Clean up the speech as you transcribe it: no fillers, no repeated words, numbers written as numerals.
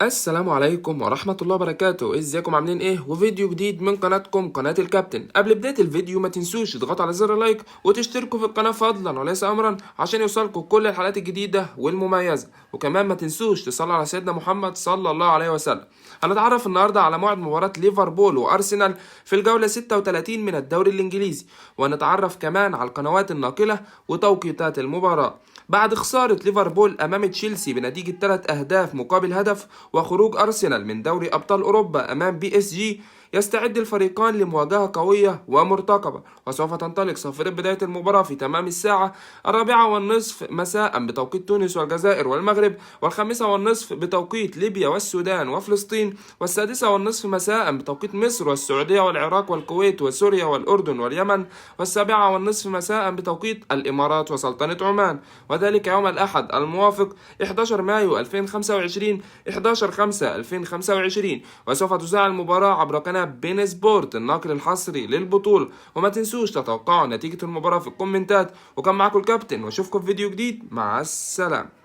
السلام عليكم ورحمة الله وبركاته. ازيكم عاملين ايه؟ وفيديو جديد من قناتكم قناة الكابتن. قبل بداية الفيديو ما تنسوش تضغطوا على زر اللايك وتشتركوا في القناة فضلا وليس امرا عشان يوصلكم كل الحلقات الجديدة والمميزة، وكمان ما تنسوش تصلوا على سيدنا محمد صلى الله عليه وسلم. هنتعرف النهارده على موعد مباراة ليفربول وارسنال في الجولة 36 من الدوري الانجليزي، وهنتعرف كمان على القنوات الناقلة وتوقيتات المباراة. بعد خسارة ليفربول أمام تشيلسي بنتيجة 3 أهداف مقابل هدف وخروج أرسنال من دوري أبطال أوروبا أمام بي اس جي، يستعد الفريقان لمواجهة قوية ومرتقبة، وسوف تنطلق صافرة بداية المباراة في تمام الساعة 4:30 مساء بتوقيت تونس والجزائر والمغرب، 5:30 بتوقيت ليبيا والسودان وفلسطين، 6:30 مساء بتوقيت مصر والسعودية والعراق والكويت وسوريا والأردن واليمن، 7:30 مساء بتوقيت الإمارات وسلطنة عمان، وذلك يوم الأحد الموافق 11 مايو 2025 11/5/2025. وسوف تذاع المباراة عبر قناة بين سبورت الناقل الحصري للبطولة. وما تنسوش تتوقعوا نتيجة المباراة في الكومنتات. وكان معكم الكابتن، واشوفكم في فيديو جديد. مع السلامة.